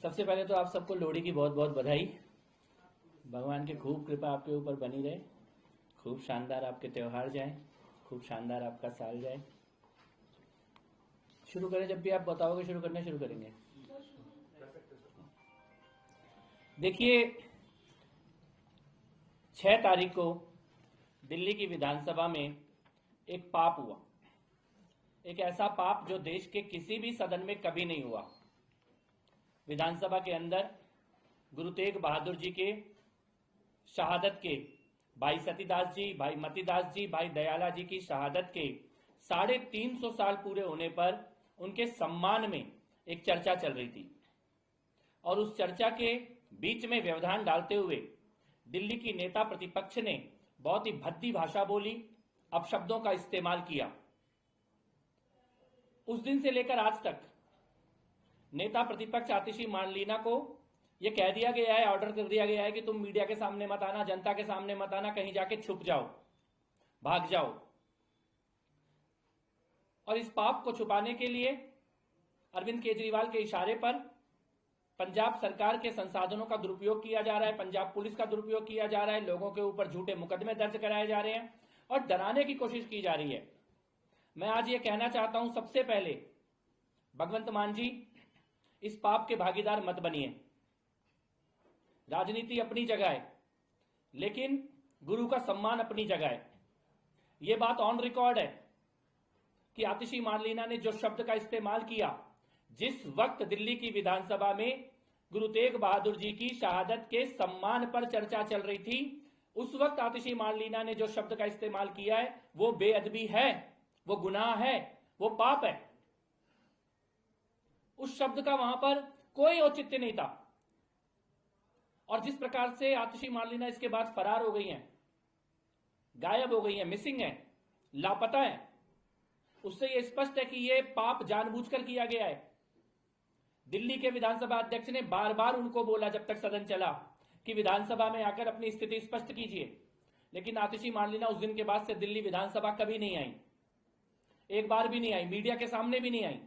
सबसे पहले तो आप सबको लोहड़ी की बहुत बहुत बधाई। भगवान की खूब कृपा आपके ऊपर बनी रहे, खूब शानदार आपके त्यौहार जाए, खूब शानदार आपका साल जाए। शुरू करें, जब भी आप बताओगे शुरू करेंगे। देखिए, 6 तारीख को दिल्ली की विधानसभा में एक पाप हुआ, एक ऐसा पाप जो देश के किसी भी सदन में कभी नहीं हुआ। विधानसभा के अंदर गुरु तेग बहादुर जी के शहादत के, भाई सतीदास जी, भाई मतीदास जी, भाई दयाला जी की शहादत के 350 साल पूरे होने पर उनके सम्मान में एक चर्चा चल रही थी और उस चर्चा के बीच में व्यवधान डालते हुए दिल्ली की नेता प्रतिपक्ष ने बहुत ही भद्दी भाषा बोली, अपशब्दों का इस्तेमाल किया। उस दिन से लेकर आज तक नेता प्रतिपक्ष आतिशी मार्लेना को यह कह दिया गया है, ऑर्डर कर दिया गया है कि तुम मीडिया के सामने मत आना, जनता के सामने मत आना, कहीं जाके छुप जाओ, भाग जाओ। और इस पाप को छुपाने के लिए अरविंद केजरीवाल के इशारे पर पंजाब सरकार के संसाधनों का दुरुपयोग किया जा रहा है, पंजाब पुलिस का दुरुपयोग किया जा रहा है, लोगों के ऊपर झूठे मुकदमे दर्ज कराए जा रहे हैं और डराने की कोशिश की जा रही है। मैं आज ये कहना चाहता हूं, सबसे पहले भगवंत मान जी, इस पाप के भागीदार मत बनिए। राजनीति अपनी जगह है, लेकिन गुरु का सम्मान अपनी जगह है। यह बात ऑन रिकॉर्ड है कि आतिशी मार्लेना ने जो शब्द का इस्तेमाल किया, जिस वक्त दिल्ली की विधानसभा में गुरु तेग बहादुर जी की शहादत के सम्मान पर चर्चा चल रही थी, उस वक्त आतिशी मार्लेना ने जो शब्द का इस्तेमाल किया है वो बेअदबी है, वो गुनाह है, वो पाप है। उस शब्द का वहां पर कोई औचित्य नहीं था। और जिस प्रकार से आतिशी मार्लेना इसके बाद फरार हो गई हैं, गायब हो गई हैं, मिसिंग है, लापता है, उससे यह स्पष्ट है कि यह पाप जानबूझकर किया गया है। दिल्ली के विधानसभा अध्यक्ष ने बार बार उनको बोला जब तक सदन चला कि विधानसभा में आकर अपनी स्थिति स्पष्ट कीजिए, लेकिन आतिशी मार्लेना उस दिन के बाद से दिल्ली विधानसभा कभी नहीं आई, एक बार भी नहीं आई, मीडिया के सामने भी नहीं आई।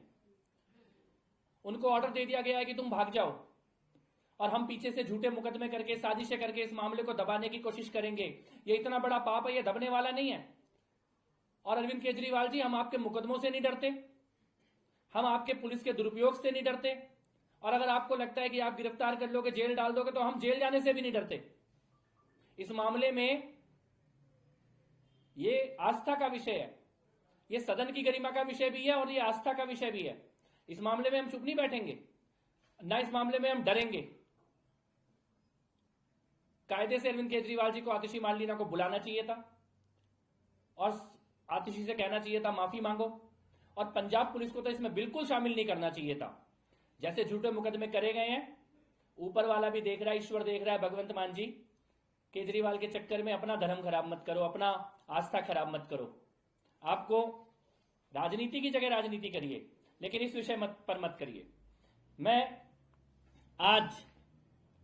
उनको ऑर्डर दे दिया गया है कि तुम भाग जाओ और हम पीछे से झूठे मुकदमे करके, साजिशें करके इस मामले को दबाने की कोशिश करेंगे। ये इतना बड़ा पाप है, ये दबने वाला नहीं है। और अरविंद केजरीवाल जी, हम आपके मुकदमों से नहीं डरते, हम आपके पुलिस के दुरुपयोग से नहीं डरते, और अगर आपको लगता है कि आप गिरफ्तार कर लोगे, जेल डाल दोगे, तो हम जेल जाने से भी नहीं डरते। इस मामले में ये आस्था का विषय है, ये सदन की गरिमा का विषय भी है और ये आस्था का विषय भी है। इस मामले में हम चुप नहीं बैठेंगे, ना इस मामले में हम डरेंगे। कायदे से अरविंद केजरीवाल जी को आतिशी मार्लेना को बुलाना चाहिए था और आतिशी से कहना चाहिए था माफी मांगो, और पंजाब पुलिस को तो इसमें बिल्कुल शामिल नहीं करना चाहिए था। जैसे झूठे मुकदमे करे गए हैं, ऊपर वाला भी देख रहा है, ईश्वर देख रहा है। भगवंत मान जी, केजरीवाल के चक्कर में अपना धर्म खराब मत करो, अपना आस्था खराब मत करो। आपको राजनीति की जगह राजनीति करिए, लेकिन इस विषय पर मत करिए। मैं आज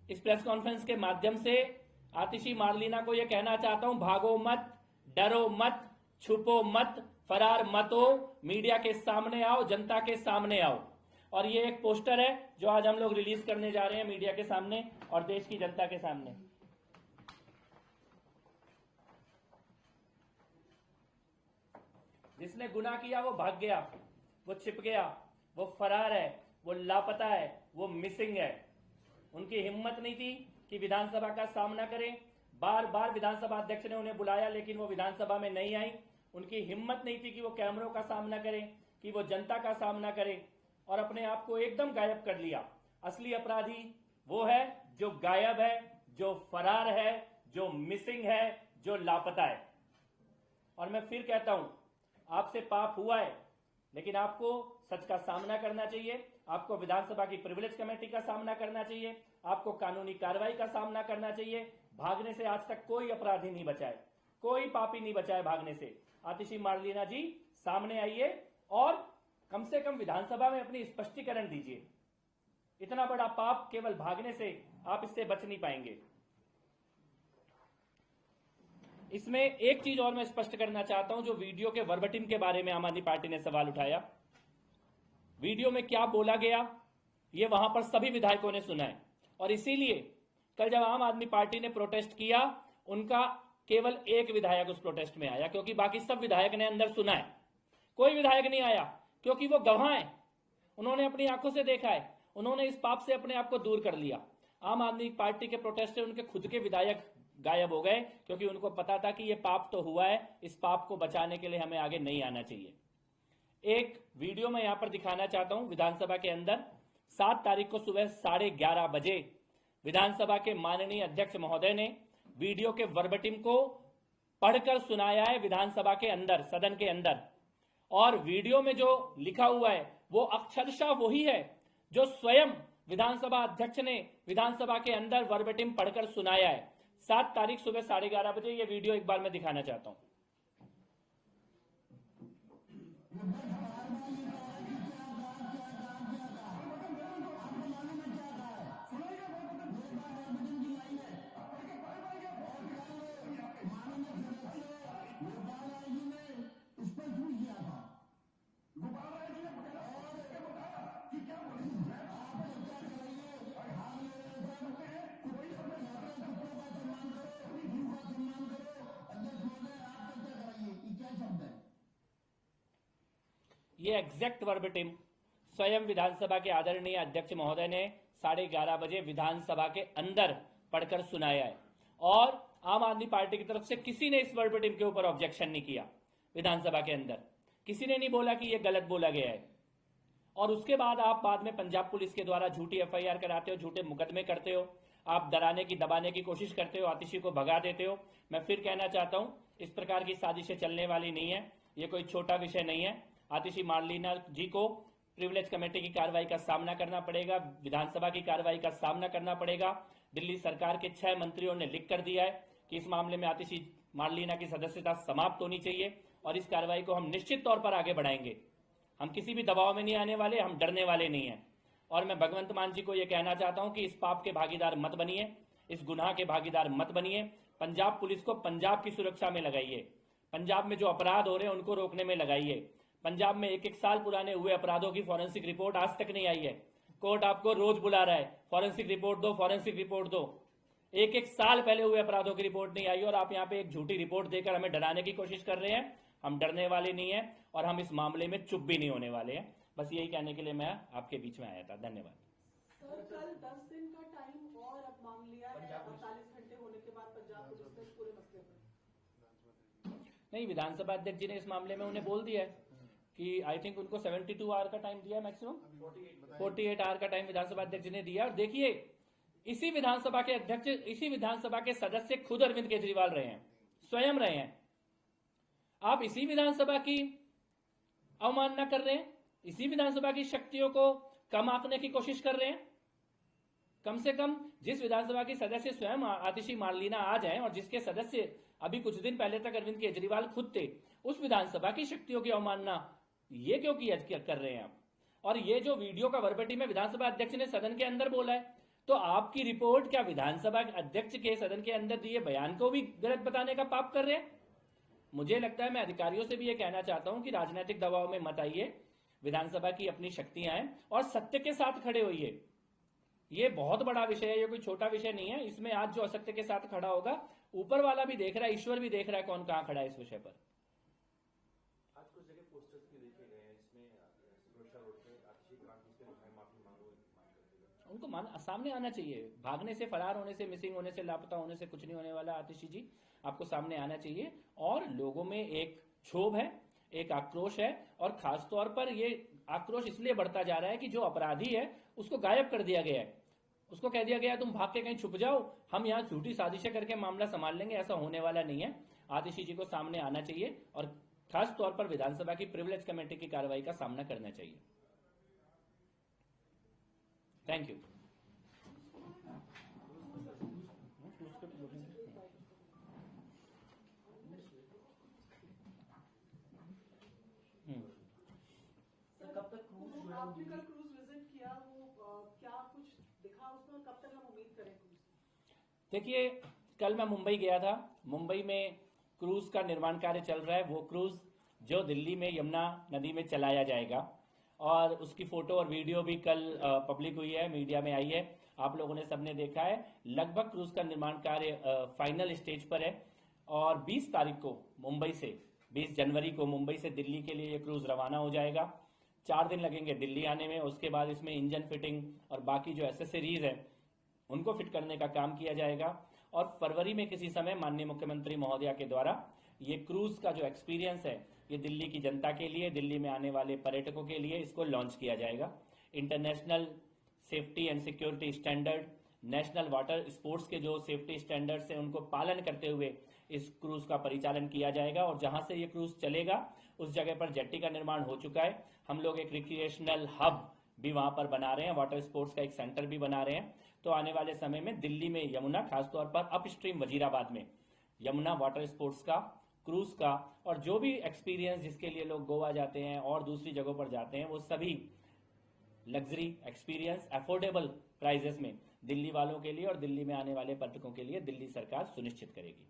इस प्रेस कॉन्फ्रेंस के माध्यम से आतिशी मार्लेना को यह कहना चाहता हूं, भागो मत, डरो मत, छुपो मत, फरार मत हो, मीडिया के सामने आओ, जनता के सामने आओ। और ये एक पोस्टर है जो आज हम लोग रिलीज करने जा रहे हैं मीडिया के सामने और देश की जनता के सामने। जिसने गुनाह किया वो भाग गया, वो छिप गया, वो फरार है, वो लापता है, वो मिसिंग है। उनकी हिम्मत नहीं थी कि विधानसभा का सामना करें। बार बार विधानसभा अध्यक्ष ने उन्हें बुलाया, लेकिन वो विधानसभा में नहीं आई। उनकी हिम्मत नहीं थी कि वो कैमरों का सामना करें, कि वो जनता का सामना करें, और अपने आप को एकदम गायब कर लिया। असली अपराधी वो है जो गायब है, जो फरार है, जो मिसिंग है, जो लापता है। और मैं फिर कहता हूं, आपसे पाप हुआ है, लेकिन आपको सच का सामना करना चाहिए, आपको विधानसभा की प्रिविलेज कमेटी का सामना करना चाहिए, आपको कानूनी कार्रवाई का सामना करना चाहिए। भागने से आज तक कोई अपराधी नहीं बचा है, कोई पापी नहीं बचा है भागने से। आतिशी मार्लेना जी, सामने आइए और कम से कम विधानसभा में अपनी स्पष्टीकरण दीजिए। इतना बड़ा पाप केवल भागने से आप इससे बच नहीं पाएंगे। इसमें एक चीज और मैं स्पष्ट करना चाहता हूं, जो वीडियो के वर्बटिम के बारे में आम आदमी पार्टी ने सवाल उठाया। वीडियो में क्या बोला गया, ये वहां पर सभी विधायकों ने सुना है। और इसीलिए कल जब आम आदमी पार्टी ने प्रोटेस्ट किया, उनका केवल एक विधायक उस प्रोटेस्ट में आया, क्योंकि बाकी सब विधायक ने अंदर सुना है। कोई विधायक नहीं आया, क्योंकि वो गवाह है, उन्होंने अपनी आंखों से देखा है, उन्होंने इस पाप से अपने आप को दूर कर लिया। आम आदमी पार्टी के प्रोटेस्ट से उनके खुद के विधायक गायब हो गए, क्योंकि उनको पता था कि ये पाप तो हुआ है, इस पाप को बचाने के लिए हमें आगे नहीं आना चाहिए। एक वीडियो मैं यहां पर दिखाना चाहता हूं। विधानसभा के अंदर 7 तारीख को सुबह 11:30 बजे विधानसभा के माननीय अध्यक्ष महोदय ने वीडियो के वर्बटिम को पढ़कर सुनाया है विधानसभा के अंदर, सदन के अंदर। और वीडियो में जो लिखा हुआ है वो अक्षरशः वही है जो स्वयं विधानसभा अध्यक्ष ने विधानसभा के अंदर वर्बटिम पढ़कर सुनाया है। 7 तारीख सुबह 11:30 बजे ये वीडियो एक बार मैं दिखाना चाहता हूं। ये एग्जैक्ट वर्बटिम स्वयं विधानसभा के आदरणीय अध्यक्ष महोदय ने 11:30 बजे विधानसभा के अंदर पढ़कर सुनाया है। और आम आदमी पार्टी की तरफ से किसी ने इस वर्बटिम के ऊपर ऑब्जेक्शन नहीं किया। विधानसभा के अंदर किसी ने नहीं बोला कि यह गलत बोला गया है। और उसके बाद आप बाद में पंजाब पुलिस के द्वारा झूठी FIR कराते हो, झूठे मुकदमे करते हो, आप डराने की दबाने की कोशिश करते हो, आतिशी को भगा देते हो। मैं फिर कहना चाहता हूं, इस प्रकार की साजिशें चलने वाली नहीं है। ये कोई छोटा विषय नहीं है। आतिशी मार्लिना जी को प्रिविलेज कमेटी की कार्रवाई का सामना करना पड़ेगा, विधानसभा की कार्रवाई का सामना करना पड़ेगा। दिल्ली सरकार के 6 मंत्रियों ने लिख कर दिया है कि इस मामले में आतिशी मार्लिना की सदस्यता समाप्त होनी चाहिए, और इस कार्रवाई को हम निश्चित तौर पर आगे बढ़ाएंगे। हम किसी भी दबाव में नहीं आने वाले, हम डरने वाले नहीं हैं। और मैं भगवंत मान जी को यह कहना चाहता हूं कि इस पाप के भागीदार मत बनिए, इस गुनाह के भागीदार मत बनिए। पंजाब पुलिस को पंजाब की सुरक्षा में लगाइए, पंजाब में जो अपराध हो रहे हैं उनको रोकने में लगाइए। पंजाब में 1-1 साल पुराने हुए अपराधों की फॉरेंसिक रिपोर्ट आज तक नहीं आई है। कोर्ट आपको रोज बुला रहा है, फॉरेंसिक रिपोर्ट दो, फॉरेंसिक रिपोर्ट दो। 1-1 साल पहले हुए अपराधों की रिपोर्ट नहीं आई, और आप यहाँ पे एक झूठी रिपोर्ट देकर हमें डराने की कोशिश कर रहे हैं। हम डरने वाले नहीं है, और हम इस मामले में चुप भी नहीं होने वाले हैं। बस यही कहने के लिए मैं आपके बीच में आया था। धन्यवाद। सर, कल 10 दिन का टाइम और अब मांग लिया है 48 घंटे होने के बाद पंजाब पुलिस ने पूरे मसले पर। नहीं, विधानसभा अध्यक्ष जी ने इस मामले में उन्हें बोल दिया है कि आई थिंक उनको 72 आवर का टाइम दिया, मैक्सिमम 48 आवर का टाइम विधानसभा अध्यक्ष ने दिया। और देखिए, इसी विधानसभा के अध्यक्ष, इसी विधानसभा के सदस्य खुद अरविंद केजरीवाल रहे हैं, स्वयं रहे हैं। आप इसी विधानसभा की अवमानना कर रहे हैं, इसी विधानसभा की शक्तियों को कम आंकने की कोशिश कर रहे हैं। कम से कम जिस विधानसभा की सदस्य स्वयं आतिशी मार्लिना आज हैं, और जिसके सदस्य अभी कुछ दिन पहले तक अरविंद केजरीवाल खुद थे, उस विधानसभा की शक्तियों की अवमानना ये क्यों कर रहे हैं आप? और ये जो वीडियो का वर्बटिम में विधानसभा अध्यक्ष ने सदन के अंदर बोला है, तो आपकी रिपोर्ट क्या विधानसभा अध्यक्ष के सदन के अंदर दिए बयान को भी गलत बताने का पाप कर रहे हैं? मुझे लगता है, मैं अधिकारियों से भी ये कहना चाहता हूं कि राजनीतिक दबाव में मत आइए। विधानसभा की अपनी शक्तियां हैं, और सत्य के साथ खड़े होइए। ये बहुत बड़ा विषय है, ये कोई छोटा विषय नहीं है। इसमें आज जो असत्य के साथ खड़ा होगा, ऊपर वाला भी देख रहा है, ईश्वर भी देख रहा है कौन कहां खड़ा है इस विषय पर। आज कुछ जगह पोस्टर्स भी देखे गए हैं, इसमें सुरक्षा रोड पे आतिशी क्रांति से माफी मांगो। उनको सामने आना चाहिए। भागने से, फरार होने से, मिसिंग होने से, लापता होने से कुछ नहीं होने वाला। आतिशी जी, आपको सामने आना चाहिए। और लोगों में एक क्षोभ है, एक आक्रोश है, और खासतौर पर ये आक्रोश इसलिए बढ़ता जा रहा है कि जो अपराधी है उसको गायब कर दिया गया है। उसको कह दिया गया तुम भाग के कहीं छुप जाओ, हम यहाँ झूठी साजिशें करके मामला संभाल लेंगे। ऐसा होने वाला नहीं है। आतिशी जी को सामने आना चाहिए, और खास तौर पर विधानसभा की प्रिविलेज कमेटी की कार्रवाई का सामना करना चाहिए। Thank you. आपने कल क्रूज विजिट किया, वो क्या कुछ दिखा उसमें, और कब तक हम उम्मीद करें क्रूज? देखिए, कल मैं मुंबई गया था। मुंबई में क्रूज का निर्माण कार्य चल रहा है। वो क्रूज जो दिल्ली में यमुना नदी में चलाया जाएगा, और उसकी फोटो और वीडियो भी कल पब्लिक हुई है, मीडिया में आई है, आप लोगों ने सबने देखा है। लगभग क्रूज का निर्माण कार्य फाइनल स्टेज पर है और 20 तारीख को मुंबई से 20 जनवरी को मुंबई से दिल्ली के लिए ये क्रूज रवाना हो जाएगा। 4 दिन लगेंगे दिल्ली आने में। उसके बाद इसमें इंजन फिटिंग और बाकी जो एसेसरीज है उनको फिट करने का काम किया जाएगा और फरवरी में किसी समय माननीय मुख्यमंत्री महोदया के द्वारा ये क्रूज का जो एक्सपीरियंस है ये दिल्ली की जनता के लिए, दिल्ली में आने वाले पर्यटकों के लिए इसको लॉन्च किया जाएगा। International safety and security standard, national water sports के जो सेफ्टी स्टैंडर्ड्स हैं उनको पालन करते हुए इस क्रूज का परिचालन किया जाएगा और जहां से ये क्रूज चलेगा उस जगह पर जेट्टी का निर्माण हो चुका है। हम लोग एक रिक्रिएशनल हब भी वहां पर बना रहे हैं, वाटर स्पोर्ट्स का एक सेंटर भी बना रहे हैं। तो आने वाले समय में दिल्ली में यमुना, खासतौर पर अपस्ट्रीम वजीराबाद में यमुना वाटर स्पोर्ट्स का, क्रूज का और जो भी एक्सपीरियंस जिसके लिए लोग गोवा जाते हैं और दूसरी जगहों पर जाते हैं वो सभी लग्जरी एक्सपीरियंस अफोर्डेबल प्राइजेस में दिल्ली वालों के लिए और दिल्ली में आने वाले पर्यटकों के लिए दिल्ली सरकार सुनिश्चित करेगी।